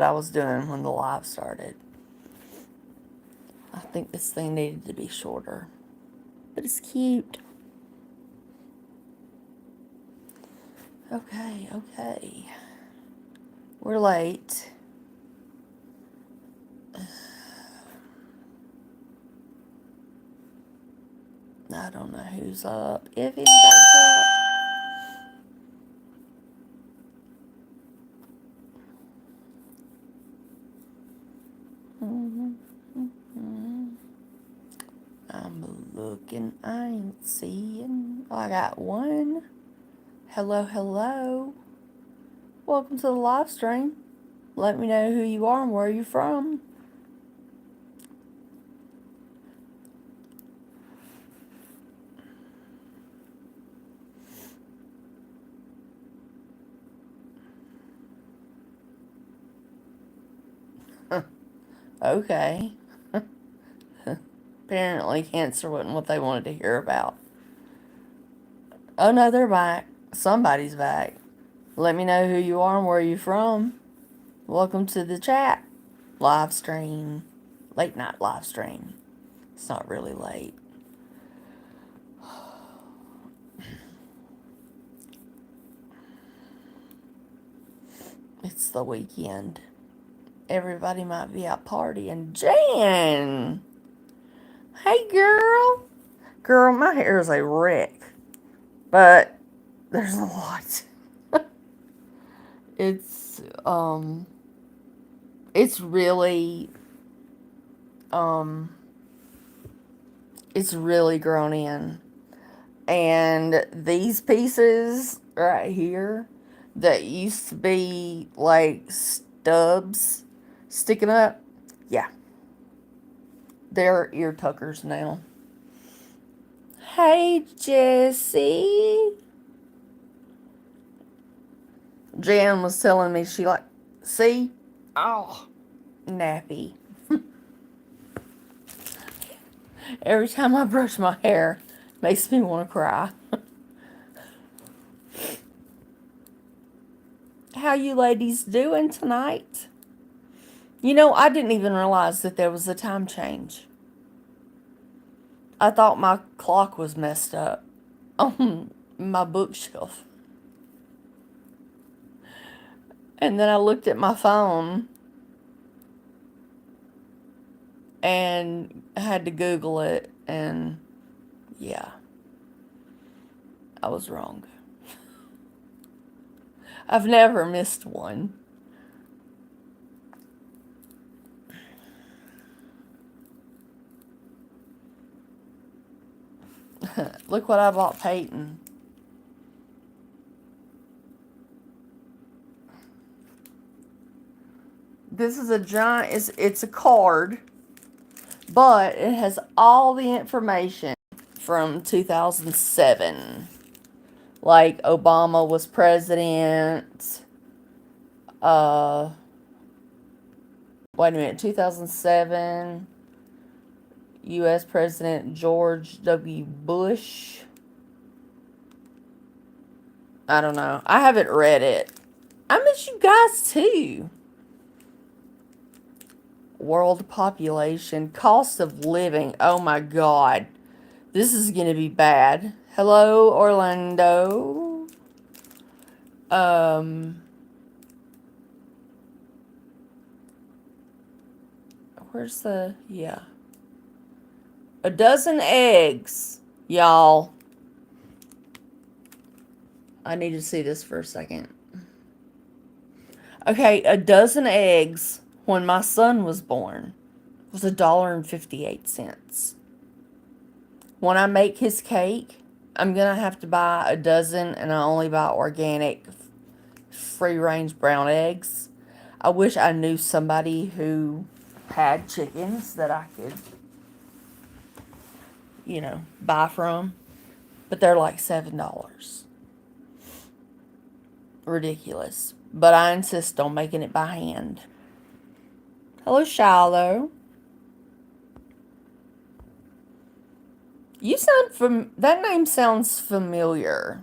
I was doing when the live started. I think this thing needed to be shorter. But it's cute. Okay, okay. We're late. I don't know who's up. If anybody's up. I'm looking, I ain't seeing. Oh, I got one. Hello, hello. Welcome to the live stream. Let me know who you are and where you're from. Okay. Apparently cancer wasn't what they wanted to hear about. Oh no, they're back. Somebody's back. Let me know who you are and where you're from. Welcome to the chat. Live stream. Late night live stream. It's not really late. It's the weekend. Everybody might be out partying. Jan! Hey, girl! Girl, my hair is a wreck. But there's a lot. It's, it's really, it's really grown in. And these pieces right here that used to be like stubs sticking up, yeah, they're ear tuckers now. Hey, Jessie. Jan was telling me she like, see? Oh, nappy. Every time I brush my hair, makes me want to cry. How you ladies doing tonight? You know, I didn't even realize that there was a time change. I thought my clock was messed up on my bookshelf. And then I looked at my phone and I had to Google it, and yeah, I was wrong. I've never missed one. Look what I bought Peyton. This is a giant, it's a card, but it has all the information from 2007. Like Obama was president. Wait a minute, 2007. U.S. President George W. Bush. I don't know. I haven't read it. I miss you guys too. World population, cost of living. Oh my god. This is going to be bad. Hello, Orlando. Where's the, yeah. A dozen eggs, y'all. I need to see this for a second. Okay, a dozen eggs when my son was born was $1.58. When I make his cake, I'm going to have to buy a dozen, and I only buy organic, free-range brown eggs. I wish I knew somebody who had chickens that I could, you know, buy from. But they're like $7. Ridiculous. But I insist on making it by hand. Hello, Shiloh. You sound that name sounds familiar.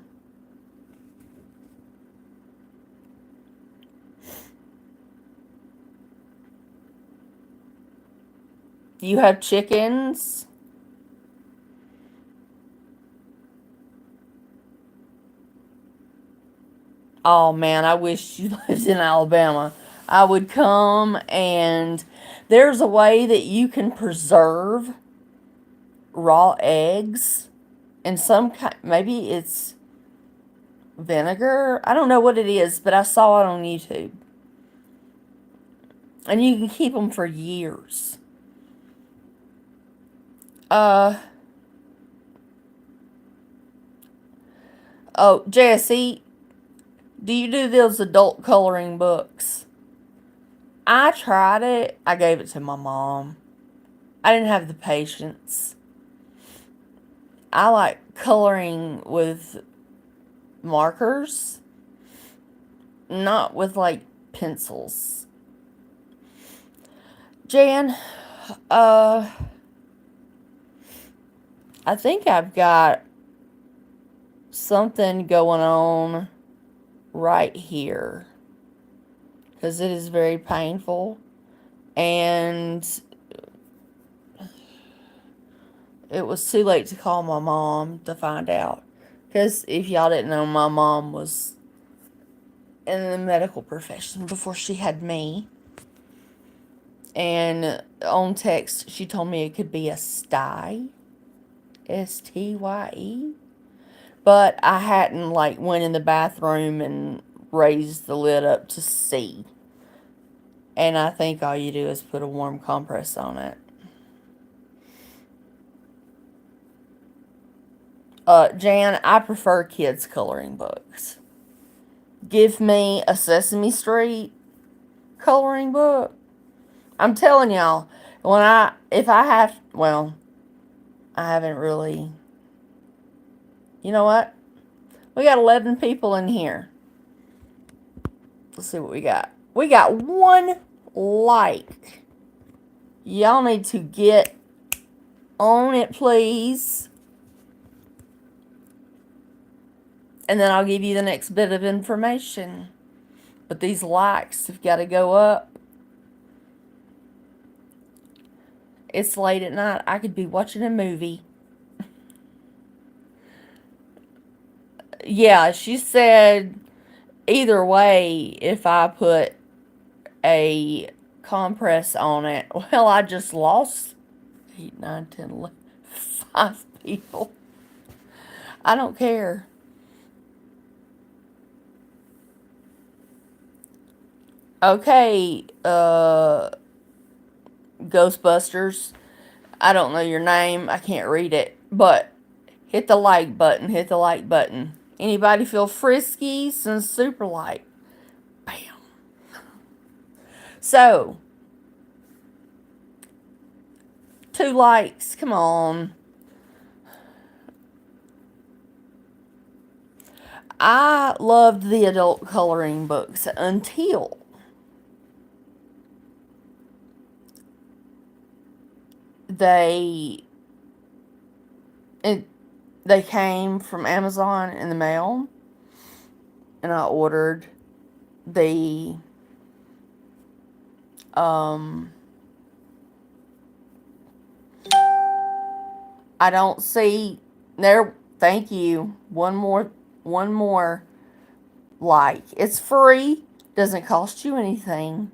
Do you have chickens? Oh man, I wish you lived in Alabama. I would come, and there's a way that you can preserve raw eggs in some kind, maybe it's vinegar. I don't know what it is, but I saw it on YouTube. And you can keep them for years. Uh oh, Jesse, do you do those adult coloring books? I tried it. I gave it to my mom. I didn't have the patience. I like coloring with markers, not with like pencils. Jan, uh, I think I've got something going on right here because it is very painful, and it was too late to call my mom to find out. Because if y'all didn't know, my mom was in the medical profession before she had me. And on text, she told me it could be a stye, Stye. But I hadn't like went in the bathroom and raised the lid up to see. And I think all you do is put a warm compress on it. Jan, I prefer kids coloring books. Give me a Sesame Street coloring book. I'm telling y'all, if I have, well, I haven't really, you know what? We got 11 people in here. Let's see what we got. We got 1 like. Y'all need to get on it, please. And then I'll give you the next bit of information. But these likes have got to go up. It's late at night. I could be watching a movie. Yeah, she said either way, if I put a compress on it, well, I just lost 8, 9, 10, 11, 5 people. I don't care. Okay, Ghostbusters. I don't know your name. I can't read it. But hit the like button. Hit the like button. Anybody feel frisky since super light? Bam. So, 2 likes. Come on. I loved the adult coloring books until they it, they came from Amazon in the mail, and I ordered the I don't see there. Thank you. One more like. It's free. Doesn't cost you anything,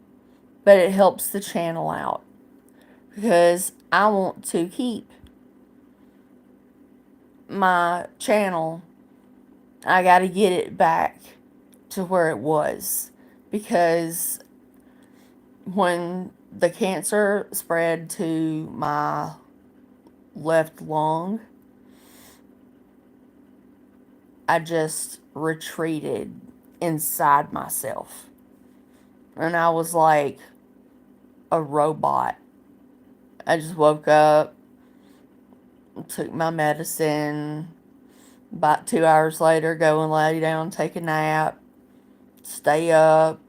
but it helps the channel out because I want to keep my channel. I got to get it back to where it was because when the cancer spread to my left lung, I just retreated inside myself. And I was like a robot. I just woke up, took my medicine. About 2 hours later, go and lay down, take a nap, stay up,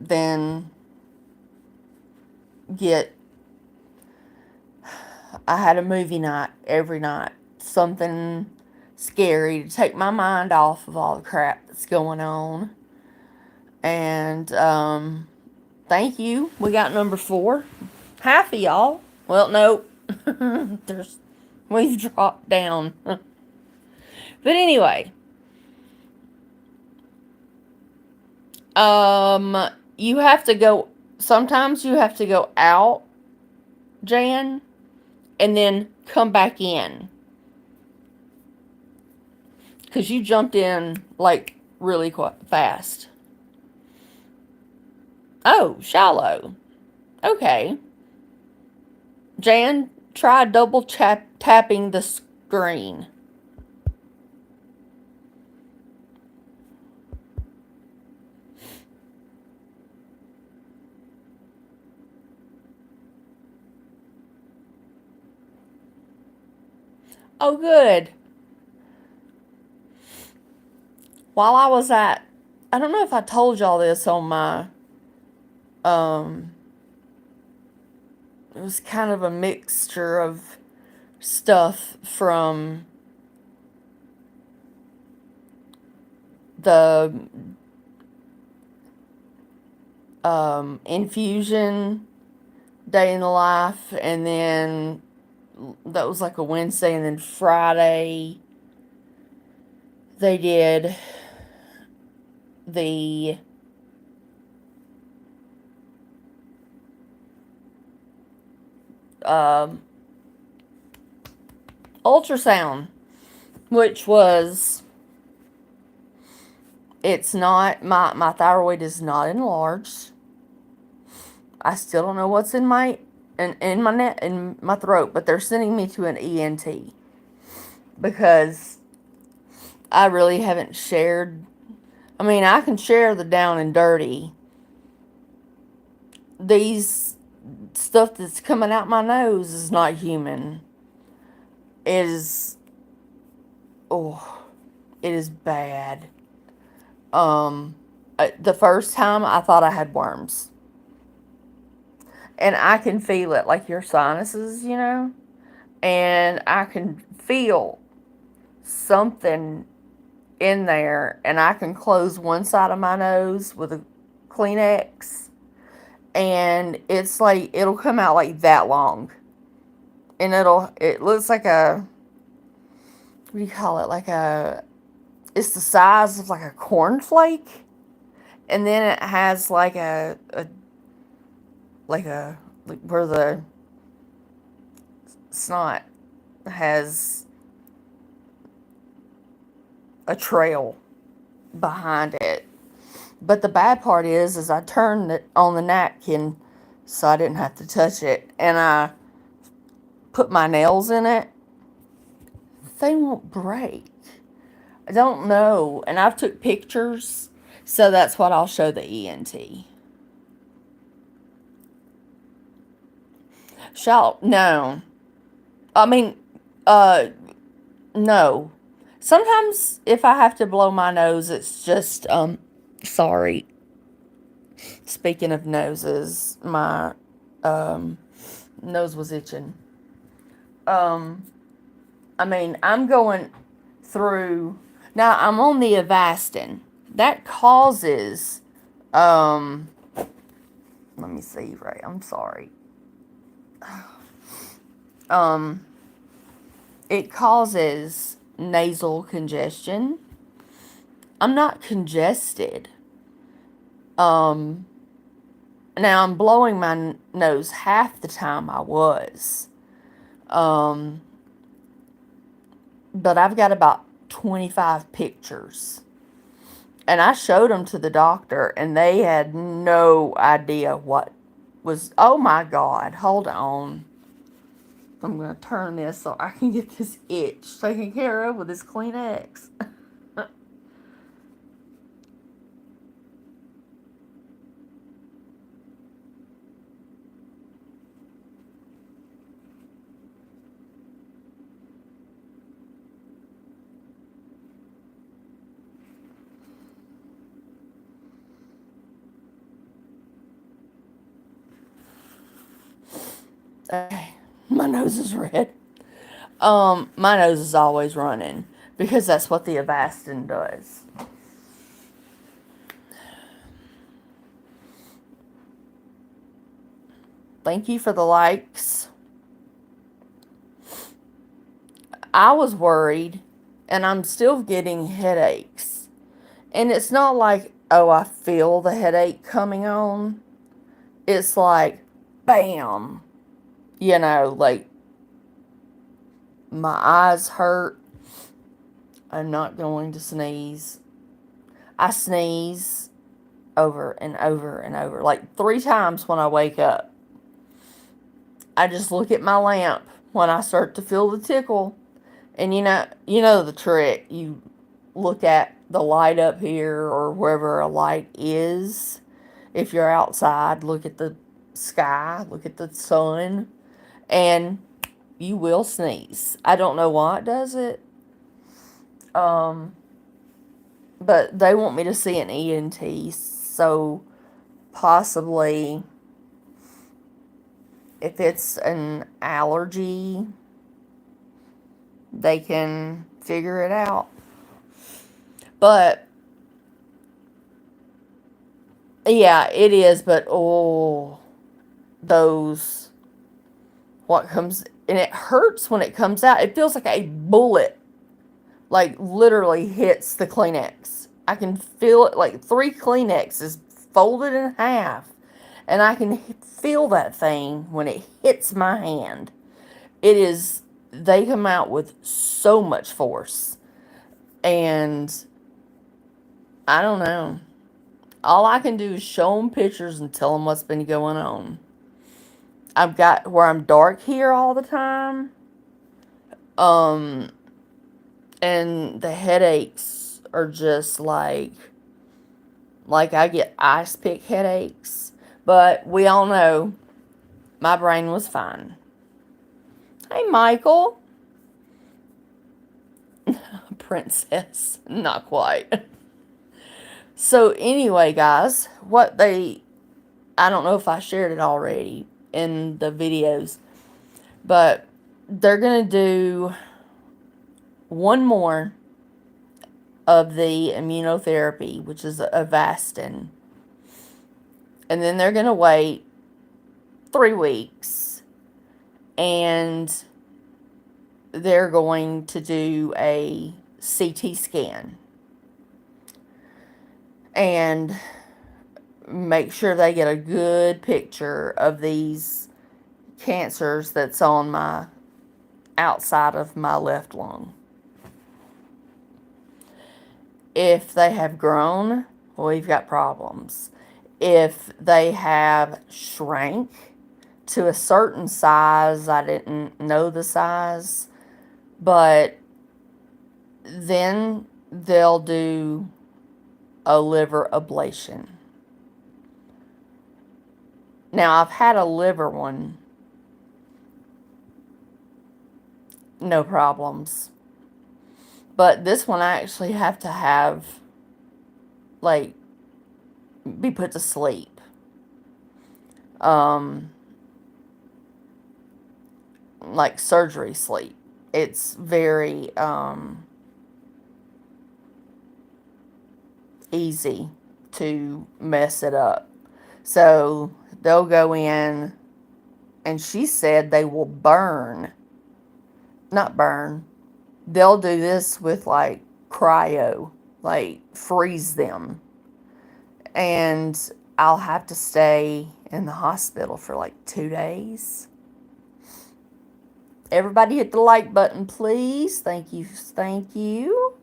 then I had a movie night every night. Something scary to take my mind off of all the crap that's going on. And thank you. We got number 4. Half of y'all. Well, no. We've dropped down. But anyway, you have to go, sometimes you have to go out, Jan, and then come back in. Because you jumped in, like, really quite fast. Oh, shallow. Okay. Jan, try double tapping the screen. Oh, good. While I was at, I don't know if I told y'all this on my, it was kind of a mixture of stuff from the infusion day in the life, and then that was like a Wednesday, and then Friday they did the ultrasound, which was, it's not, my thyroid is not enlarged. I still don't know what's in my in my throat, but they're sending me to an ENT because I really haven't shared. I mean, I can share the down and dirty. These stuff that's coming out my nose is not human. It is, oh, it is bad. The first time I thought I had worms. And I can feel it, like your sinuses, you know? And I can feel something in there, and I can close one side of my nose with a Kleenex, and it's like, it'll come out like that long. And it looks like a, what do you call it? Like it's the size of like a cornflake. And then it has like like where the snot has a trail behind it. But the bad part is I turned it on the napkin so I didn't have to touch it, and I put my nails in it. They won't break. I don't know. And I've took pictures, so that's what I'll show the ENT. No. I mean, no. Sometimes if I have to blow my nose, it's just, sorry. Speaking of noses, my, nose was itching. I mean, I'm going through, now I'm on the Avastin. That causes, let me see, right, I'm sorry. It causes nasal congestion. I'm not congested. Now I'm blowing my nose half the time I was. But I've got about 25 pictures. And I showed them to the doctor, and they had no idea what was. Oh my God, hold on. I'm going to turn this so I can get this itch taken care of with this Kleenex. My nose is red. My nose is always running because that's what the Avastin does. Thank you for the likes. I was worried, and I'm still getting headaches. And it's not like, oh, I feel the headache coming on. It's like, bam. Like my eyes hurt. I'm not going to sneeze. I sneeze over and over and over, like 3 times when I wake up. I just look at my lamp when I start to feel the tickle. And you know the trick. You look at the light up here or wherever a light is. If you're outside, look at the sky, look at the sun, and you will sneeze. I don't know why it does it. But they want me to see an ENT, so possibly if it's an allergy, they can figure it out. But yeah, it is, but those what comes and it hurts when it comes out. It feels like a bullet like literally hits the Kleenex. I can feel it like 3 Kleenexes folded in half. And I can feel that thing when it hits my hand. They come out with so much force. And I don't know. All I can do is show them pictures and tell them what's been going on. I've got where I'm dark here all the time. And the headaches are just like I get ice pick headaches. But we all know my brain was fine. Hey, Michael. Princess. Not quite. So anyway, guys, I don't know if I shared it already in the videos, but they're going to do one more of the immunotherapy, which is Avastin. And then they're going to wait 3 weeks. And they're going to do a CT scan. And make sure they get a good picture of these cancers that's on my outside of my left lung. If they have grown, well, we've got problems. If they have shrank to a certain size, I didn't know the size, but then they'll do a liver ablation. Now, I've had a liver one, no problems. But this one I actually have to have, like, be put to sleep. Like surgery sleep. It's very, easy to mess it up. So they'll go in, and she said they will not burn. They'll do this with like cryo, like freeze them. And I'll have to stay in the hospital for like 2 days. Everybody hit the like button, please. Thank you. Thank you.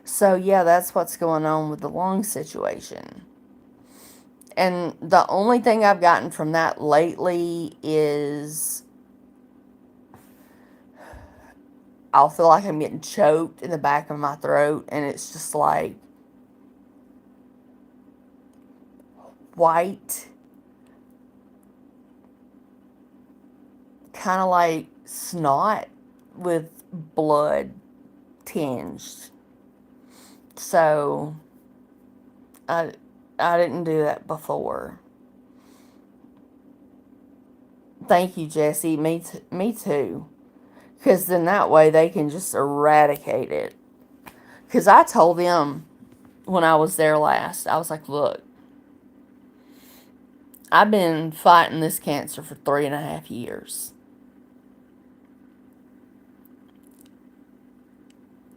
So, yeah, that's what's going on with the lung situation. And the only thing I've gotten from that lately is I'll feel like I'm getting choked in the back of my throat, and it's just like white, kind of like snot with blood tinged. So I didn't do that before. Thank you, Jesse. Me too. Because then that way they can just eradicate it. Because I told them when I was there last, I was like, look, I've been fighting this cancer for 3.5 years.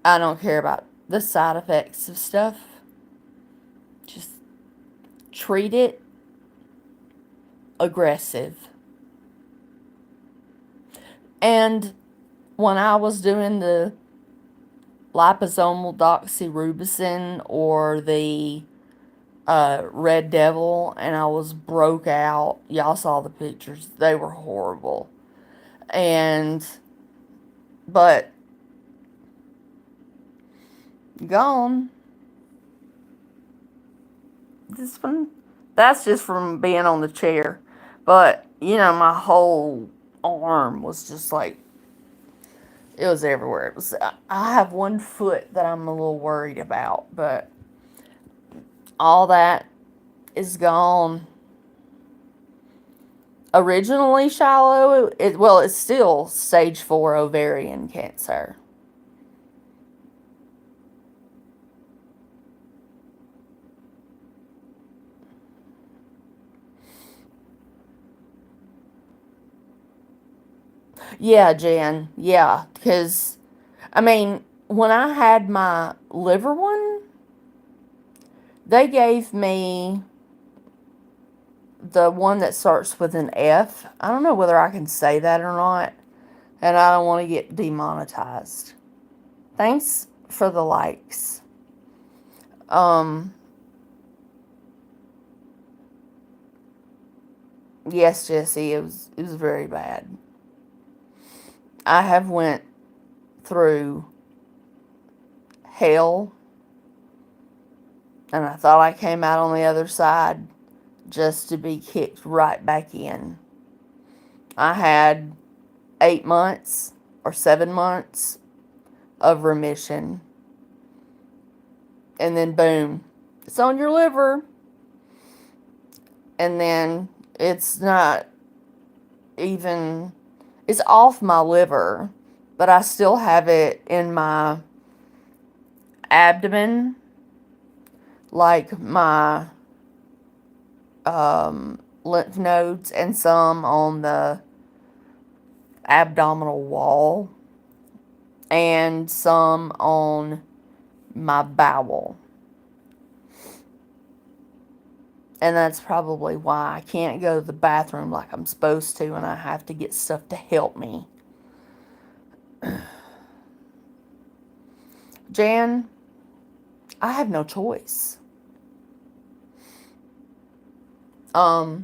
I don't care about the side effects of stuff. Just treat it aggressive. And when I was doing the liposomal doxorubicin or the Red Devil, and I was broke out, y'all saw the pictures. They were horrible. But gone. This one, that's just from being on the chair. But, my whole arm was just like, it was everywhere. I have one foot that I'm a little worried about, but all that is gone. Originally, Shiloh, it's still stage 4 ovarian cancer. Yeah, Jan. Yeah, because, when I had my liver one, they gave me the one that starts with an F. I don't know whether I can say that or not, and I don't want to get demonetized. Thanks for the likes. Yes, Jesse, it was very bad. I have went through hell, and I thought I came out on the other side just to be kicked right back in. I had 8 months or 7 months of remission, and then boom, it's on your liver, and then it's not even, it's off my liver, but I still have it in my abdomen, like my lymph nodes, and some on the abdominal wall, and some on my bowel. And that's probably why I can't go to the bathroom like I'm supposed to, and I have to get stuff to help me. Jan, I have no choice. Y'all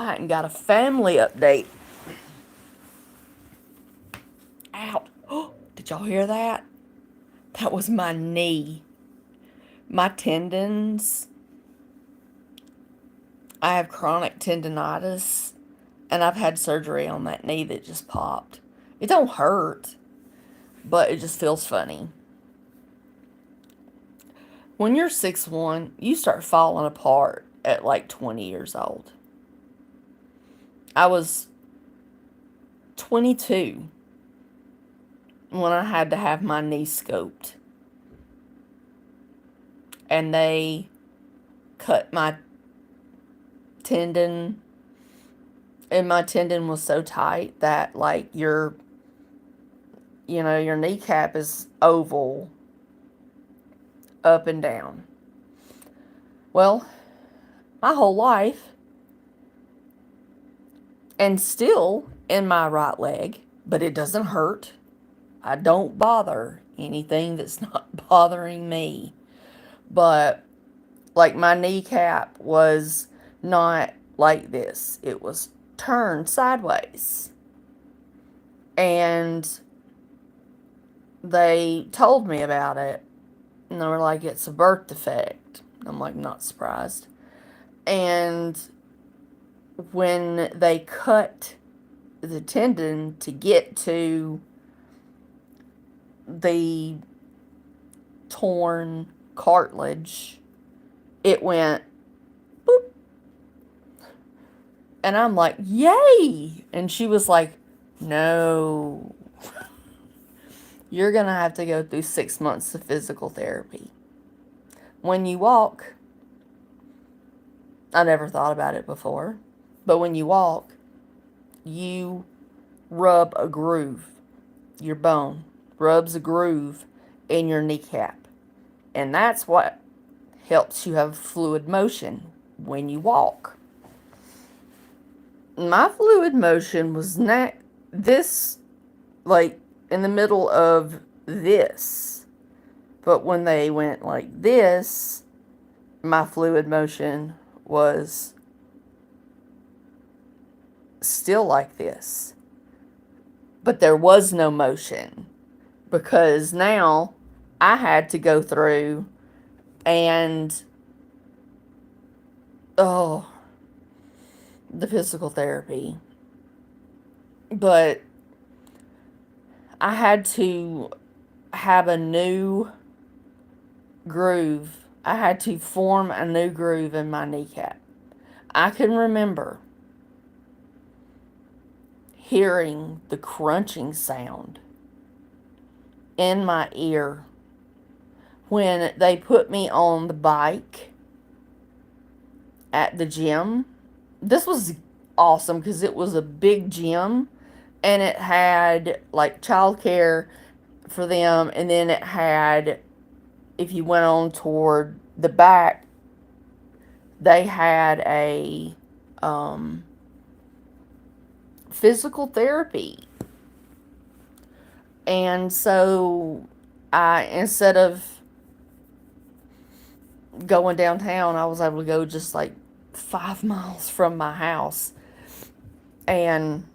hadn't got a family update. Out. Oh, did y'all hear that? That was my knee. My tendons. I have chronic tendonitis, and I've had surgery on that knee that just popped. It don't hurt, but it just feels funny. When you're 6'1", you start falling apart at like 20 years old. I was 22 when I had to have my knee scoped. And they cut my tendon, and my tendon was so tight that like your kneecap is oval up and down. Well, my whole life, and still in my right leg, but it doesn't hurt. I don't bother anything that's not bothering me. But like my kneecap was not like this. It was turned sideways. And they told me about it. And they were like, it's a birth defect. I'm like, not surprised. And when they cut the tendon to get to the torn cartilage, it went boop. And I'm like, yay! And she was like, no. You're going to have to go through 6 months of physical therapy. When you walk, I never thought about it before. But when you walk, you rub a groove. Your bone rubs a groove in your kneecap. And that's what helps you have fluid motion when you walk. My fluid motion was not this, like, in the middle of this. But when they went like this, my fluid motion was still like this. But there was no motion because now I had to go through and, oh, the physical therapy. But I had to have a new groove. I had to form a new groove in my kneecap. I can remember hearing the crunching sound in my ear when they put me on the bike at the gym. This was awesome because it was a big gym and it had like childcare for them, and then it had, if you went on toward the back, they had a physical therapy. And so instead of going downtown, I was able to go just like 5 miles from my house. And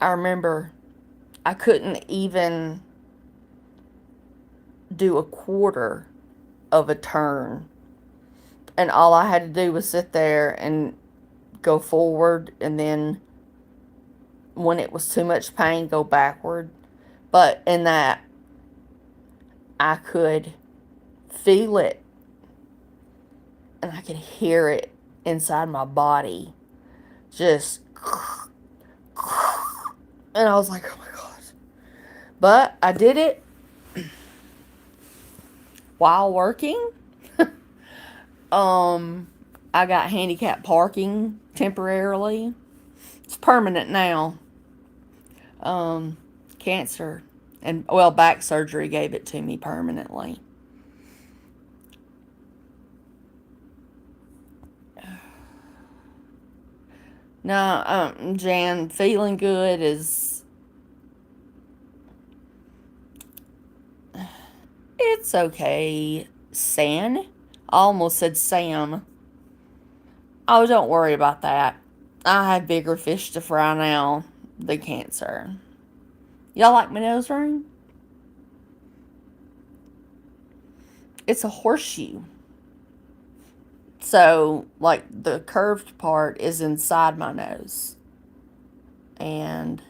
I remember I couldn't even do a quarter of a turn. And all I had to do was sit there and go forward, and then when it was too much pain, go backward. But in that, I could feel it and I could hear it inside my body. Just, and I was like, oh my God. But I did it while working. I got handicap parking temporarily. It's permanent now. Cancer and, well, back surgery gave it to me permanently. No, Jan, feeling good is, it's okay. San? I almost said Sam. Oh, don't worry about that. I have bigger fish to fry now than cancer. Y'all like my nose ring? It's a horseshoe. So, like, the curved part is inside my nose. And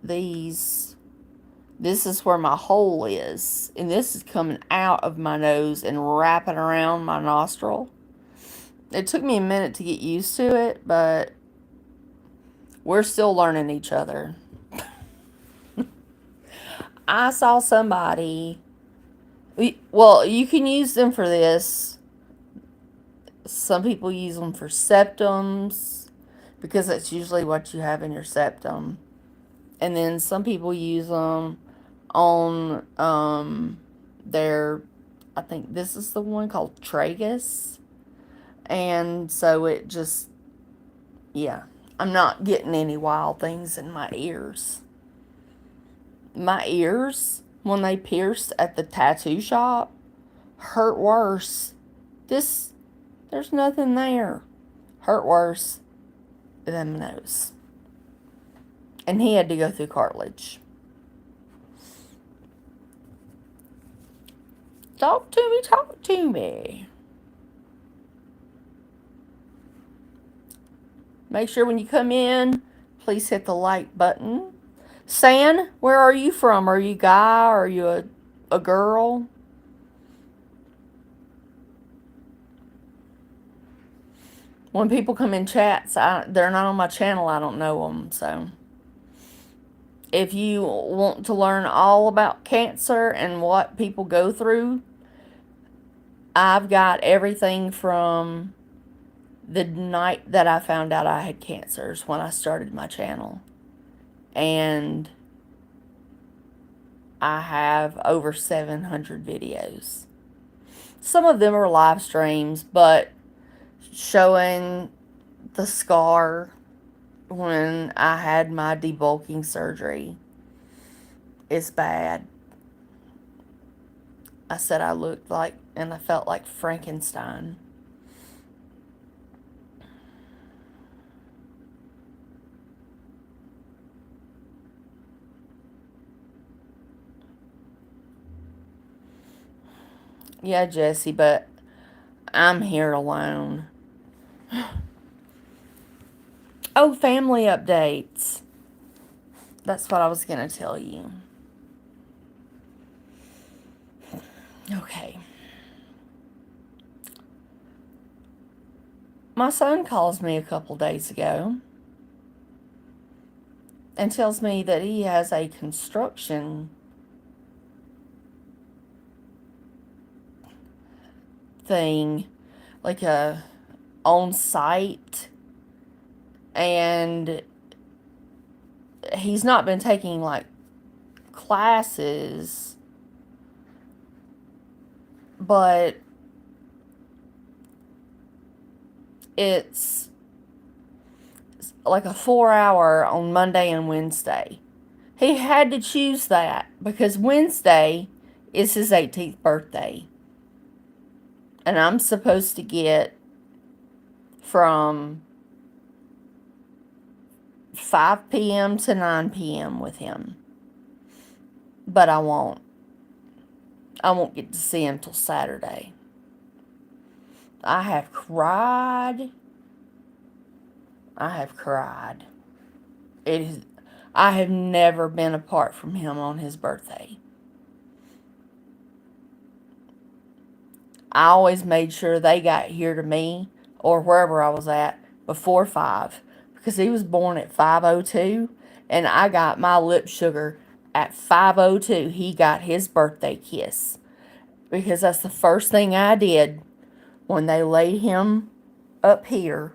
this is where my hole is. And this is coming out of my nose and wrapping around my nostril. It took me a minute to get used to it, but we're still learning each other. I saw somebody. Well, you can use them for this. Some people use them for septums because that's usually what you have in your septum. And then some people use them on their, I think this is the one called tragus. And so it just, yeah, I'm not getting any wild things in my ears. My ears, when they pierced at the tattoo shop, hurt worse. There's nothing there. Hurt worse than my nose. And he had to go through cartilage. Talk to me, talk to me. Make sure when you come in, please hit the like button. San, where are you from? Are you a guy? Are you a girl? When people come in chats, they're not on my channel. I don't know them. So if you want to learn all about cancer and what people go through, I've got everything from the night that I found out I had cancers when I started my channel. And I have over 700 videos. Some of them are live streams, but showing the scar when I had my debulking surgery is bad. I said I looked like and I felt like Frankenstein. Yeah, Jesse, but I'm here alone. Oh, family updates. That's what I was going to tell you. Okay. My son calls me a couple days ago and tells me that he has a construction thing, like a on site, and he's not been taking like classes, but it's like a 4 hour on Monday and Wednesday. He had to choose that because Wednesday is his 18th birthday. And I'm supposed to get from 5 p.m. to 9 p.m. with him. But I won't. I won't get to see him till Saturday. I have cried. I have cried. I have never been apart from him on his birthday. I always made sure they got here to me or wherever I was at before 5 because he was born at 5:02 and I got my lip sugar at 5:02. He got his birthday kiss because that's the first thing I did when they laid him up here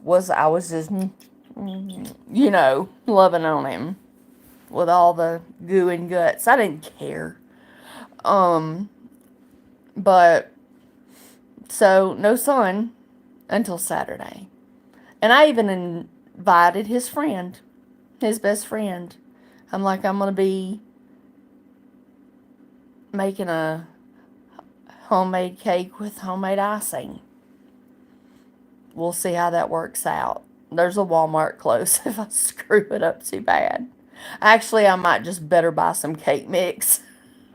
was I was just, loving on him with all the goo and guts. I didn't care. But so no son until Saturday. And I even invited his friend, his best friend. I'm like, I'm going to be making a homemade cake with homemade icing. We'll see how that works out. There's a Walmart close if I screw it up too bad. Actually, I might just better buy some cake mix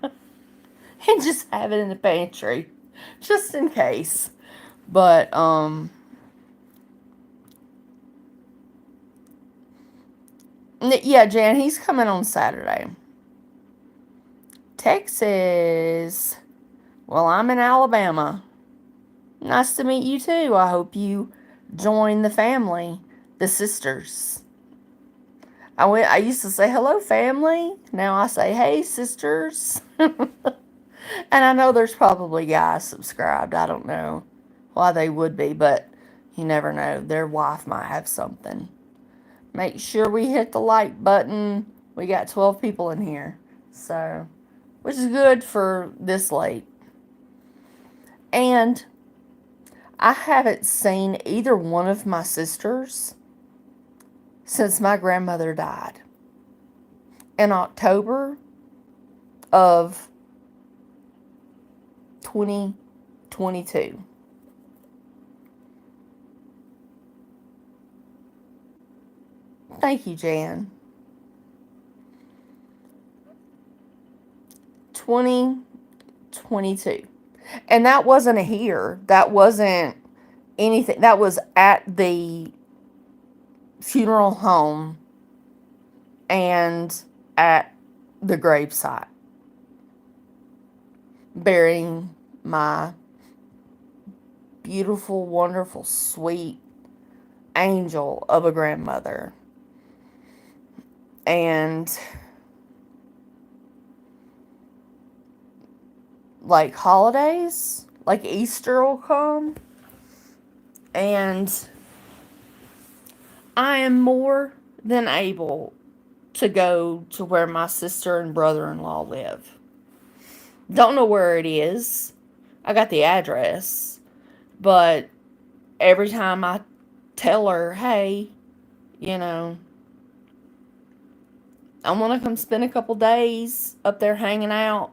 and just have it in the pantry just in case. But yeah, Jan, he's coming on Saturday. Texas. Well, I'm in Alabama. Nice to meet you too. I hope you join the family, the sisters. I used to say hello family. Now I say hey sisters. And I know there's probably guys subscribed. I don't know why they would be, but you never know. Their wife might have something. Make sure we hit the like button. We got 12 people in here. So, which is good for this late. And I haven't seen either one of my sisters since my grandmother died in October of 2022. Thank you, Jan. 2022. And that wasn't here. That wasn't anything. That was at the funeral home and at the gravesite, burying my beautiful, wonderful, sweet angel of a grandmother. And like holidays, like Easter will come, and I am more than able to go to where my sister and brother-in-law live. Don't know where it is. I got the address, but every time I tell her, hey, you know, I want to come spend a couple days up there hanging out.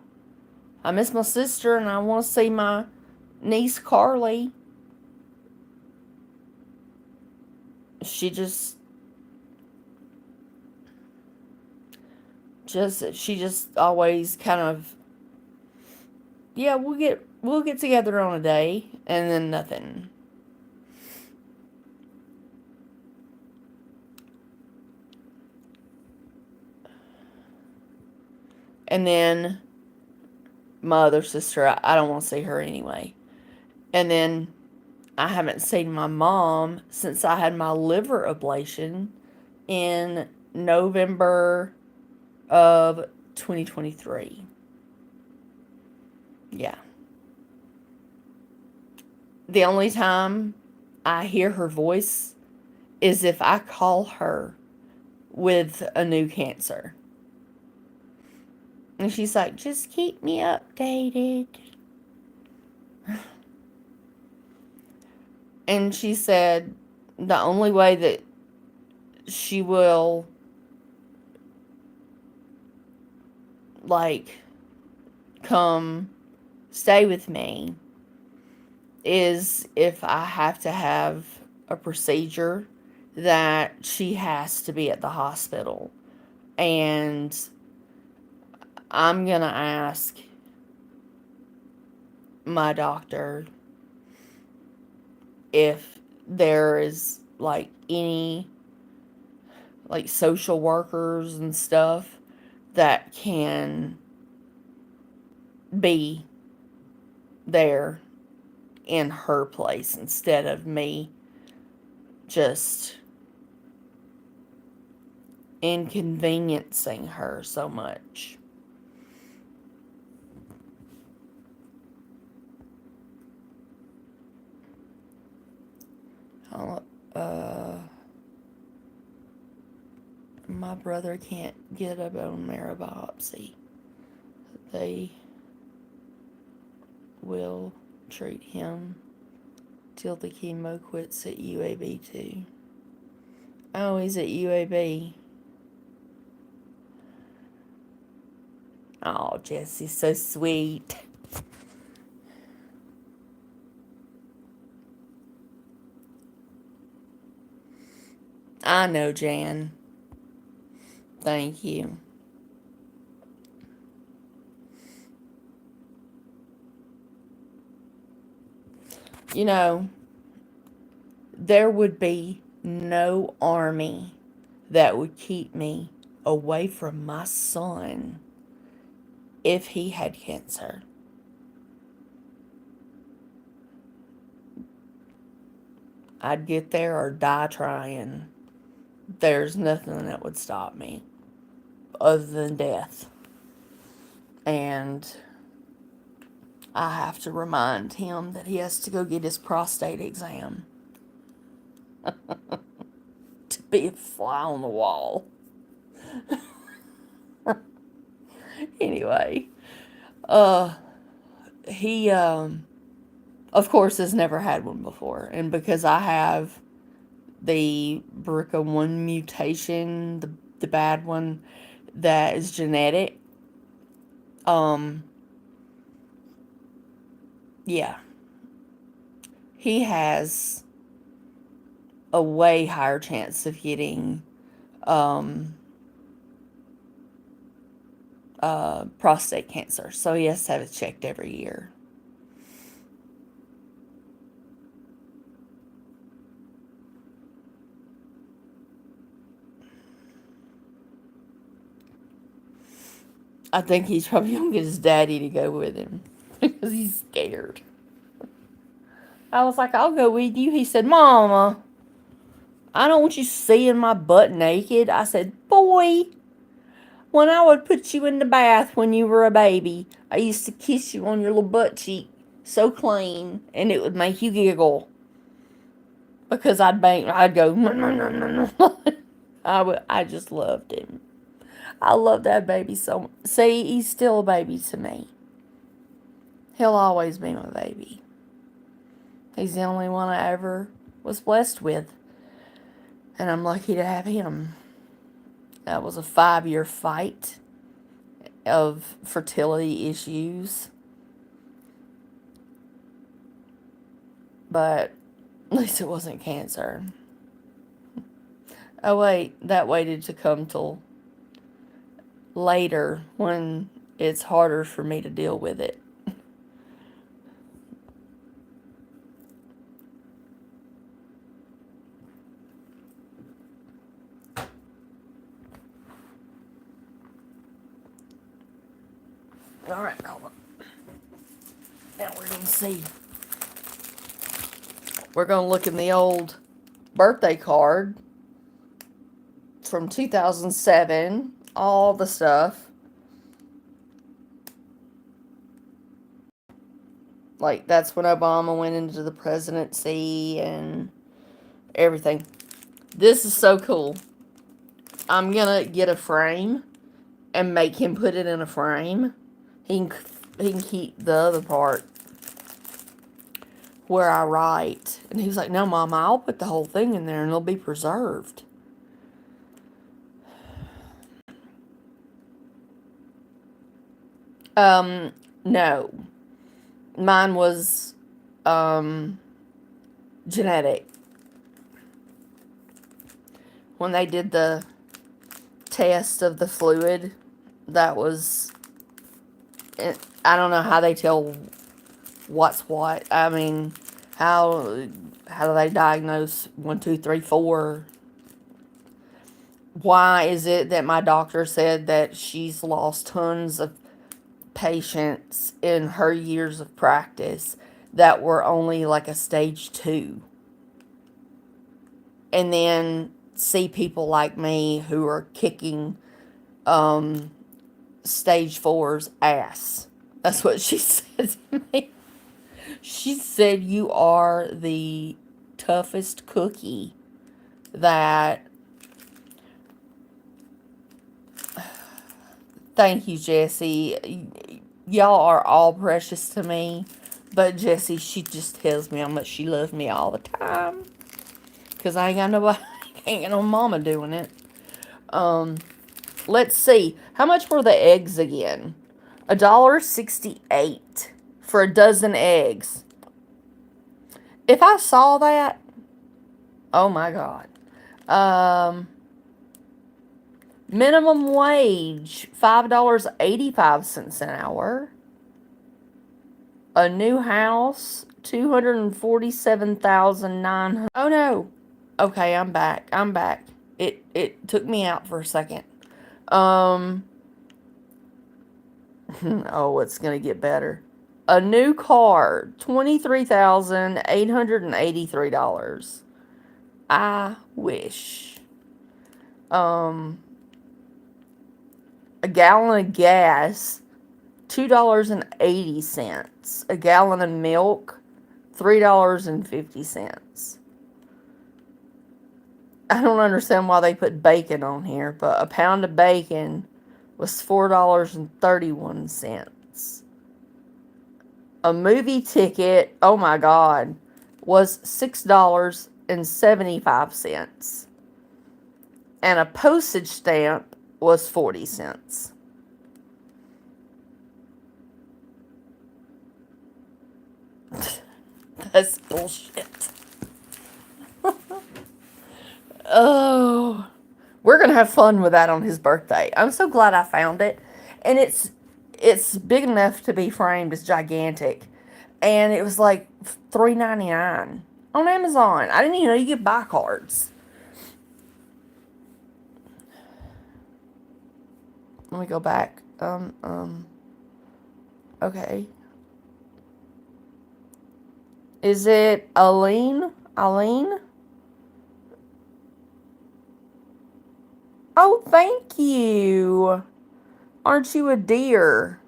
I miss my sister and I want to see my niece Carly. She she just always kind of, yeah, we'll get together on a day, and then nothing. And then my other sister, I don't want to see her anyway. And then I haven't seen my mom since I had my liver ablation in November of 2023. Yeah. The only time I hear her voice is if I call her with a new cancer. And she's like, just keep me updated. And she said the only way that she will, like, come stay with me is if I have to have a procedure that she has to be at the hospital. And I'm going to ask my doctor if there is, like, any, like, social workers and stuff that can be there in her place instead of me just inconveniencing her so much. My brother can't get a bone marrow biopsy. They will treat him till the chemo quits at UAB too. Oh, he's at UAB. Oh, Jesse's so sweet. I know, Jan. Thank you. You know, there would be no army that would keep me away from my son if he had cancer. I'd get there or die trying. There's nothing that would stop me other than death. And I have to remind him that he has to go get his prostate exam to be a fly on the wall. Anyway, he of course has never had one before, and because I have the BRCA1 mutation, the bad one that is genetic, yeah, he has a way higher chance of getting prostate cancer, so he has to have it checked every year. I think he's probably gonna get his daddy to go with him because he's scared. I was like, I'll go with you. He said, Mama, I don't want you seeing my butt naked. I said, boy, when I would put you in the bath when you were a baby, I used to kiss you on your little butt cheek so clean, and it would make you giggle because I'd go, no, no, no, no, no. I just loved him. I love that baby so much. See, he's still a baby to me. He'll always be my baby. He's the only one I ever was blessed with. And I'm lucky to have him. That was a 5-year fight of fertility issues. But at least it wasn't cancer. Oh, wait, that waited to come till later when it's harder for me to deal with it. All right, hold on. Now we're going to see. We're going to look in the old birthday card from 2007, all the stuff. Like, that's when Obama went into the presidency and everything. This is so cool. I'm going to get a frame and make him put it in a frame. He can keep the other part where I write. And he was like, no, Mom, I'll put the whole thing in there and it'll be preserved. No. Mine was, genetic. When they did the test of the fluid, that was, I don't know how they tell what's what. I mean, how do they diagnose 1, 2, 3, 4? Why is it that my doctor said that she's lost tons of patients in her years of practice that were only like a stage 2? And then see people like me who are kicking stage 4's ass. That's what she said to me. She said, you are the toughest cookie that... Thank you, Jessie. Y'all are all precious to me. But Jessie, she just tells me how much she loves me all the time. Because I ain't got nobody, ain't got no mama doing it. Let's see. How much were the eggs again? $1.68 for a dozen eggs. If I saw that, oh my God. Minimum wage, $5.85 an hour. A new house, $247,900. Oh no. Okay, I'm back. It took me out for a second. Oh, it's gonna get better. A new car, $23,883. I wish. A gallon of gas, $2.80. A gallon of milk, $3.50. I don't understand why they put bacon on here, but a pound of bacon was $4.31. A movie ticket, oh my God, was $6.75. And a postage stamp was 40 cents. That's bullshit. Oh, we're going to have fun with that on his birthday. I'm so glad I found it. And it's big enough to be framed. It's gigantic. And it was like $3.99 on Amazon. I didn't even know you could buy cards. Let me go back. Okay. Is it Aline? Aline? Oh, thank you. Aren't you a dear?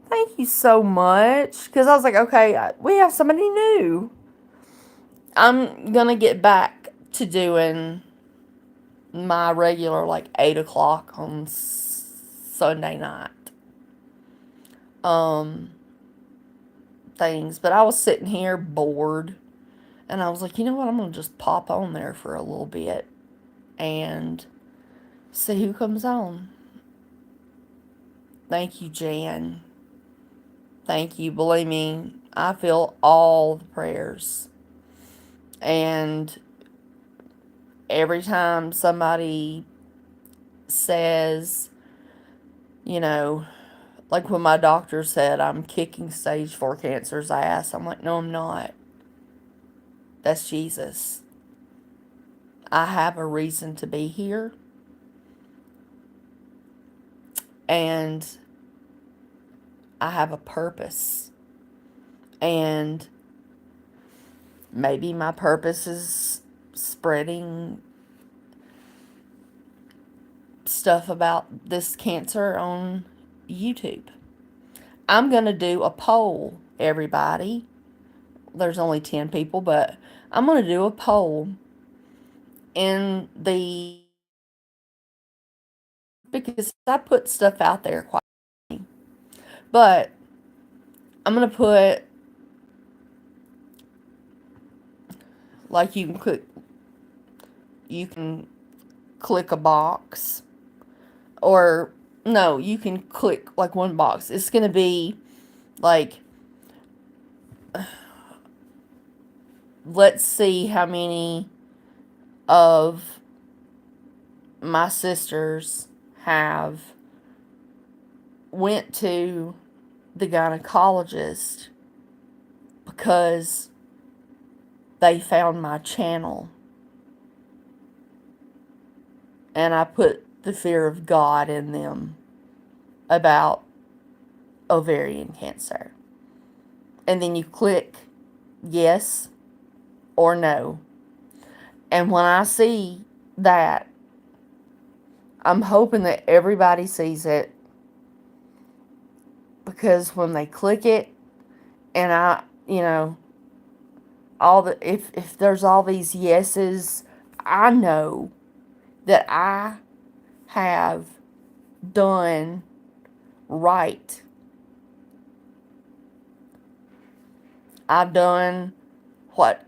Thank you so much. Because I was like, okay, we have somebody new. I'm going to get back to doing my regular, like, 8 o'clock on Sunday night. Things. But I was sitting here bored. And I was like, you know what? I'm going to just pop on there for a little bit. And see who comes on. Thank you, Jan. Thank you. Believe me, I feel all the prayers. And every time somebody says, you know, like when my doctor said I'm kicking stage 4 cancer's ass, I'm like, no, I'm not. That's Jesus. I have a reason to be here. And I have a purpose. And maybe my purpose is spreading stuff about this cancer on YouTube. I'm going to do a poll, everybody. There's only 10 people, but I'm going to do a poll in the, because I put stuff out there quite, but I'm going to put, like, you can click a box, or no, you can click like one box. It's going to be like, let's see how many of my sisters have went to the gynecologist because they found my channel. And I put the fear of God in them about ovarian cancer. And then you click yes or no. And when I see that, I'm hoping that everybody sees it, because when they click it, and I, if there's all these yeses, I know that I have done right. I've done what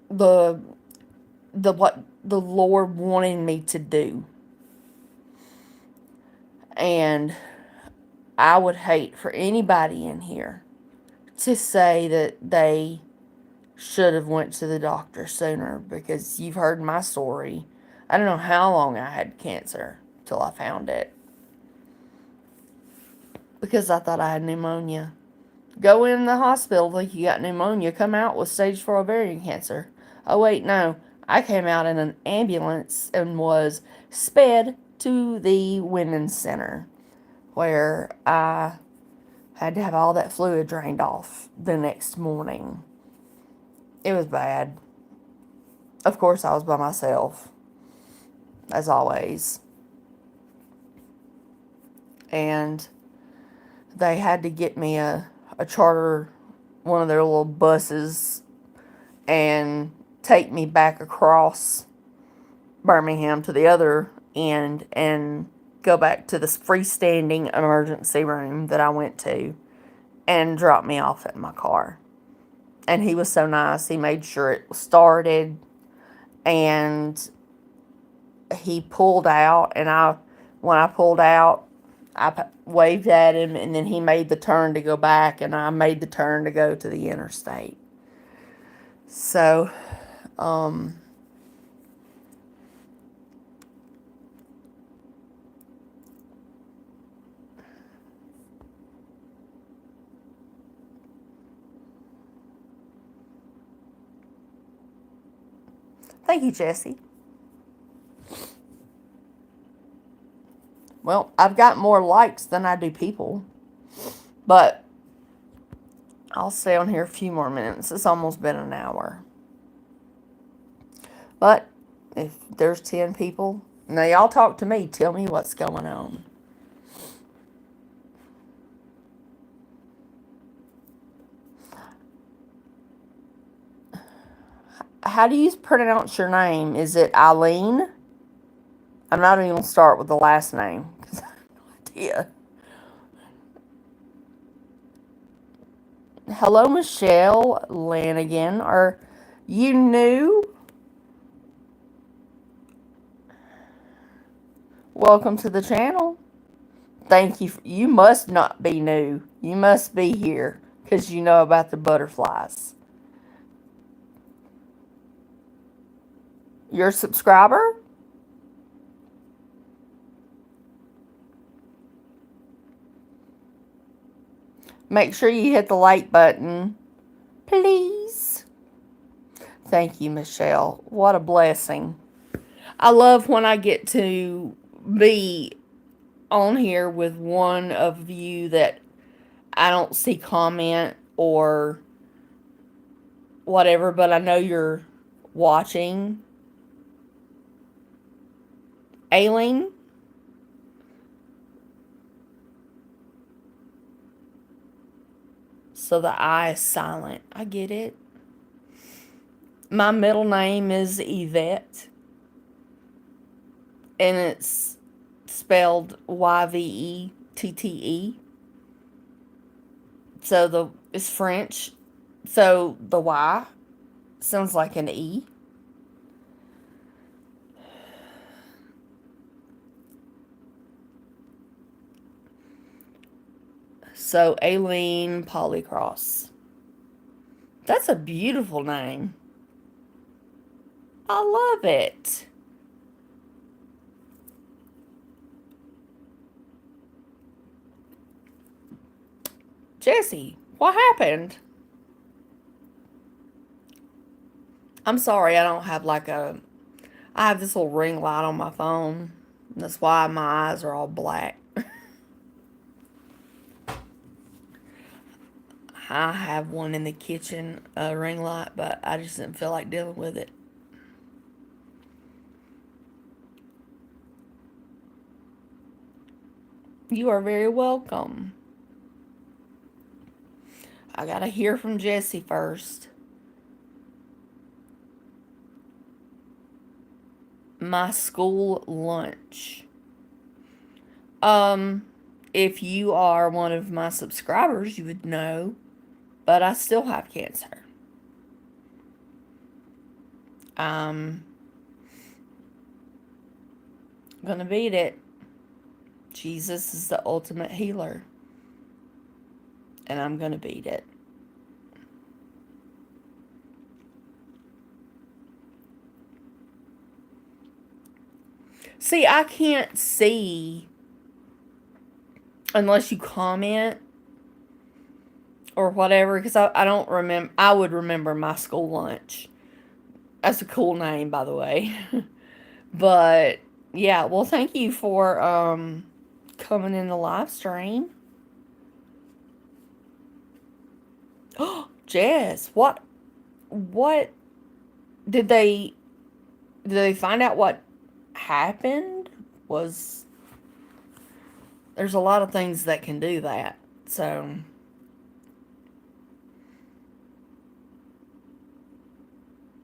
what the Lord wanted me to do. And I would hate for anybody in here to say that they should have went to the doctor sooner, because you've heard my story. I don't know how long I had cancer till I found it, because I thought I had pneumonia. Go in the hospital, think you got pneumonia, come out with stage 4 ovarian cancer. Oh wait, no. I came out in an ambulance and was sped to the women's center, where I had to have all that fluid drained off the next morning. It was bad. Of course, I was by myself, as always. And they had to get me a charter, one of their little buses, and take me back across Birmingham to the other end and go back to this freestanding emergency room that I went to and drop me off at my car. And he was so nice. He made sure it started, and he pulled out, and when I pulled out, I waved at him, and then he made the turn to go back, and I made the turn to go to the interstate. So, thank you, Jesse. Well, I've got more likes than I do people, but I'll stay on here a few more minutes. It's almost been an hour. But if there's 10 people, now y'all talk to me. Tell me what's going on. how do you pronounce your name? Is it Eileen? I'm not even going to start with the last name because I have no idea. Hello, Michelle Lanigan. Are you new? Welcome to the channel. Thank you. You must not be new. You must be here because you know about the butterflies. You're a subscriber? Make sure you hit the like button, please. Thank you, Michelle. What a blessing. I love when I get to be on here with one of you that I don't see comment or whatever, but I know you're watching. Aileen? So the I is silent. I get it. My middle name is Yvette. And it's spelled Yvette. So it's French. So the Y sounds like an E. So Aileen Polycross. That's a beautiful name. I love it. Jesse, what happened? I'm sorry, I don't have like a... I have this little ring light on my phone. That's why my eyes are all black. I have one in the kitchen, a ring light, but I just didn't feel like dealing with it. You are very welcome. I gotta hear from Jesse first. My school lunch. If you are one of my subscribers, you would know, but I still have cancer. I'm gonna beat it. Jesus is the ultimate healer, and I'm gonna beat it. See, I can't see unless you comment or whatever, because I don't remember. I would remember my school lunch. That's a cool name, by the way. But yeah, well, thank you for coming in the live stream. Oh, Jess, what did they find out what happened? There's a lot of things that can do that. So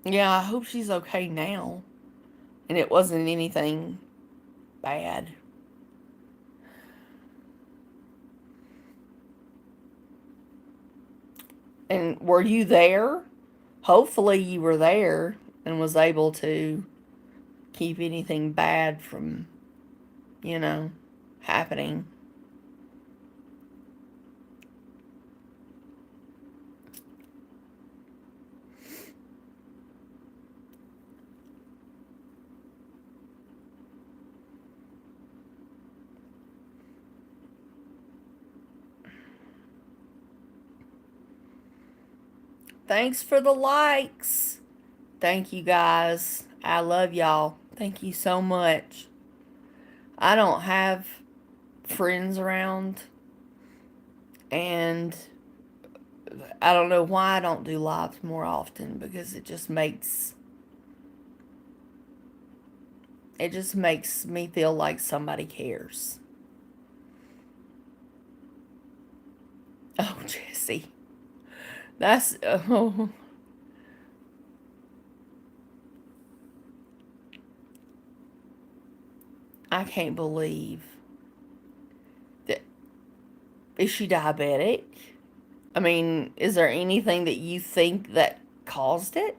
yeah, I hope she's okay now. And it wasn't anything bad. And were you there? Hopefully you were there and was able to keep anything bad from, happening. Thanks for the likes. Thank you guys. I love y'all. Thank you so much. I don't have friends around, and I don't know why I don't do lives more often, because it just makes me feel like somebody cares. Oh, Jesse. That's I can't believe that. Is she diabetic? I mean, is there anything that you think that caused it?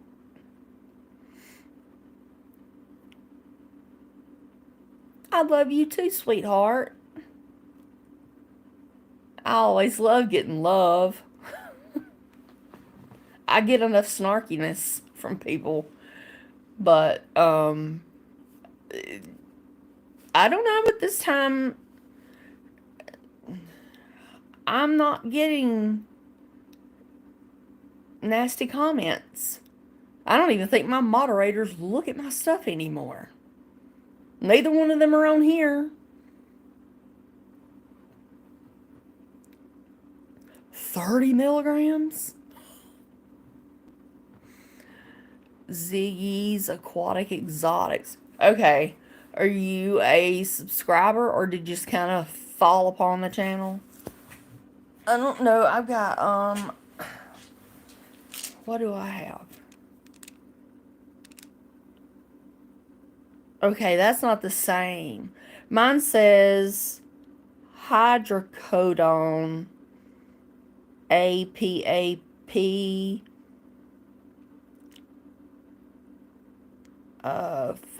I love you too, sweetheart. I always love getting love. I get enough snarkiness from people, but I don't know, but this time I'm not getting nasty comments. I don't even think my moderators look at my stuff anymore. Neither one of them are on here. 30 milligrams? Ziggy's Aquatic Exotics. Okay. Are you a subscriber or did you just kind of fall upon the channel? I don't know. I've got, what do I have? Okay, that's not the same. Mine says hydrocodone APAP 5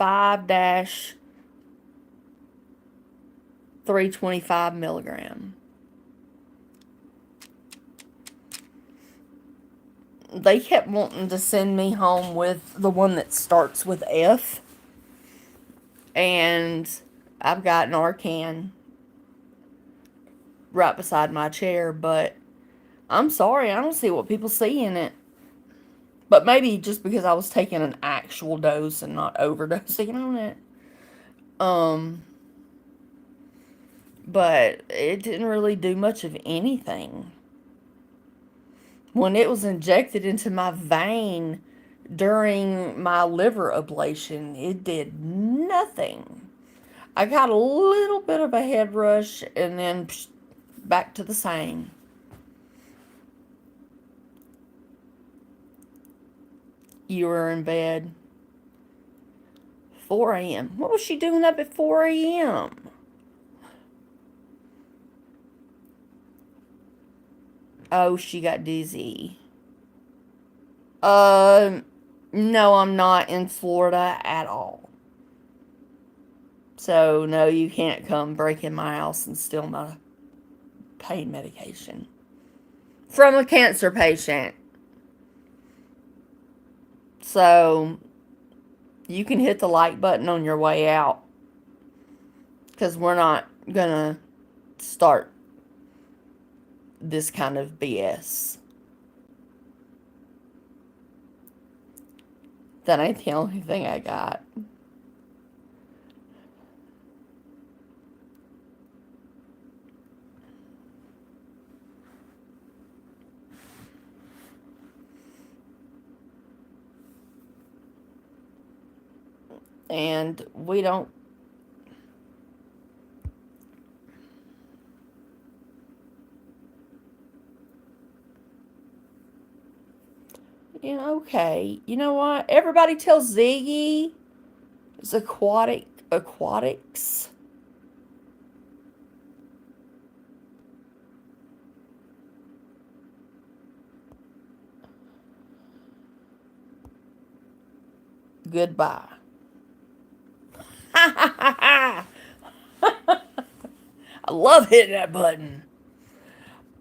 325 milligram. They kept wanting to send me home with the one that starts with F. And I've got Narcan right beside my chair, but I'm sorry, I don't see what people see in it. But maybe just because I was taking an actual dose and not overdosing on it. But it didn't really do much of anything. When it was injected into my vein during my liver ablation, it did nothing. I got a little bit of a head rush and then back to the same. You were in bed. 4 a.m. What was she doing up at 4 a.m.? Oh, she got dizzy. No, I'm not in Florida at all. So, no, you can't come break in my house and steal my pain medication. From a cancer patient. So, you can hit the like button on your way out. Because we're not gonna start this kind of BS. That ain't the only thing I got. And we don't. Yeah, okay. You know what? Everybody tells Ziggy it's aquatics. Goodbye. I love hitting that button.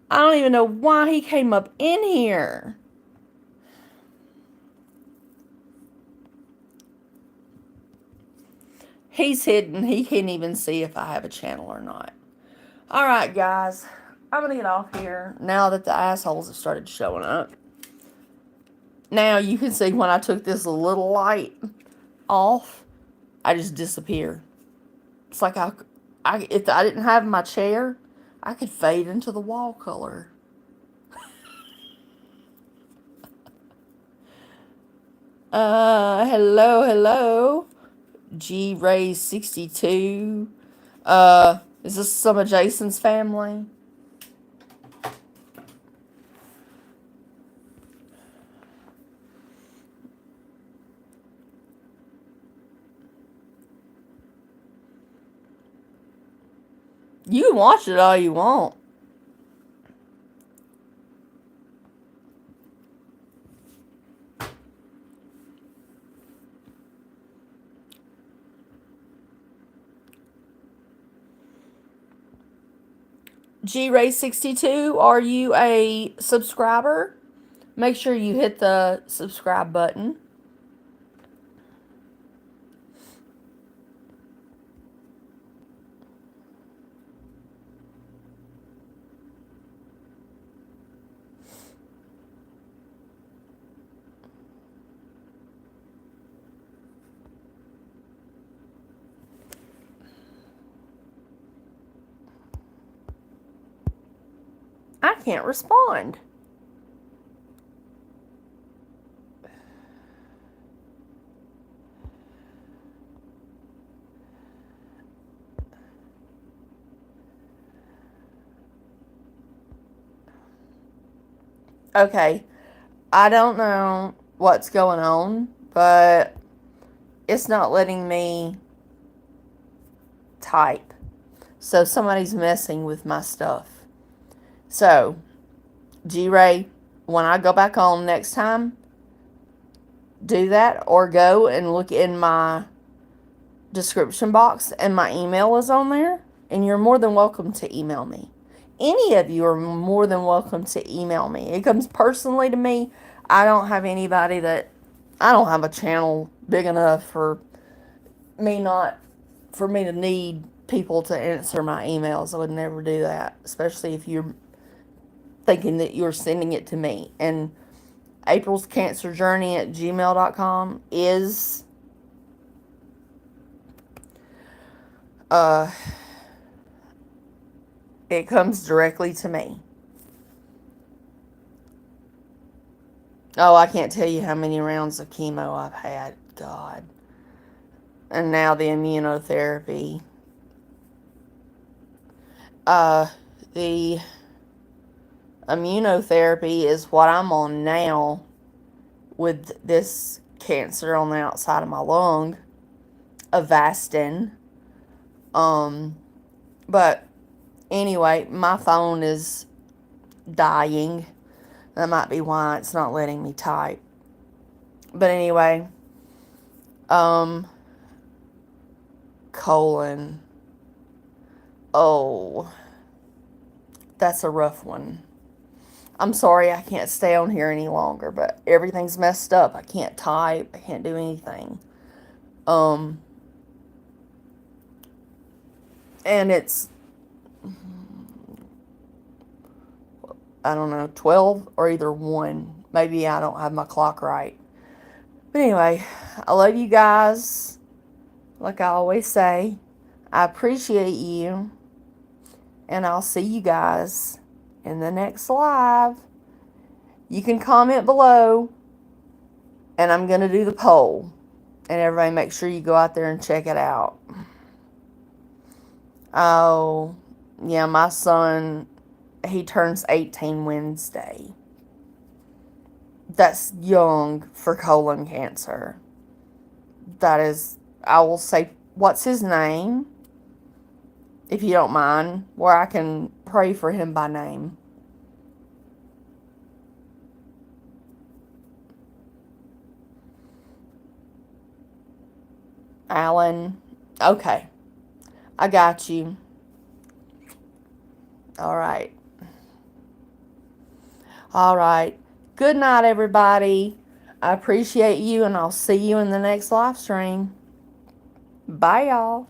I don't even know why he came up in here. He's hidden. He can't even see if I have a channel or not. Alright, guys. I'm going to get off here now that the assholes have started showing up. Now you can see when I took this little light off, I just disappear. It's like if I didn't have my chair, I could fade into the wall color. Hello. G Ray 62. Is this some of Jason's family? You can watch it all you want. GRay62, are you a subscriber? Make sure you hit the subscribe button. I can't respond. Okay, I don't know what's going on, but it's not letting me type. So somebody's messing with my stuff. So, GRay, when I go back on next time, do that, or go and look in my description box and my email is on there, and you're more than welcome to email me. Any of you are more than welcome to email me. It comes personally to me. I don't have a channel big enough for me to need people to answer my emails. I would never do that, especially if you're thinking that you're sending it to me. And April's Cancer Journey at gmail.com is it comes directly to me. Oh, I can't tell you how many rounds of chemo I've had. God. And now the immunotherapy. The immunotherapy is what I'm on now with this cancer on the outside of my lung. Avastin. But anyway, my phone is dying. That might be why it's not letting me type. But anyway, colon. Oh, that's a rough one. I'm sorry I can't stay on here any longer, but everything's messed up. I can't type. I can't do anything. And it's, I don't know, 12 or either 1. Maybe I don't have my clock right. But anyway, I love you guys. Like I always say, I appreciate you. And I'll see you guys in the next live. You can comment below. And I'm going to do the poll. And everybody make sure you go out there and check it out. Oh, yeah, my son, he turns 18 Wednesday. That's young for colon cancer. That is, I will say, what's his name? If you don't mind, where I can pray for him by name. Alan. Okay. I got you. All right. All right. Good night, everybody. I appreciate you, and I'll see you in the next live stream. Bye, y'all.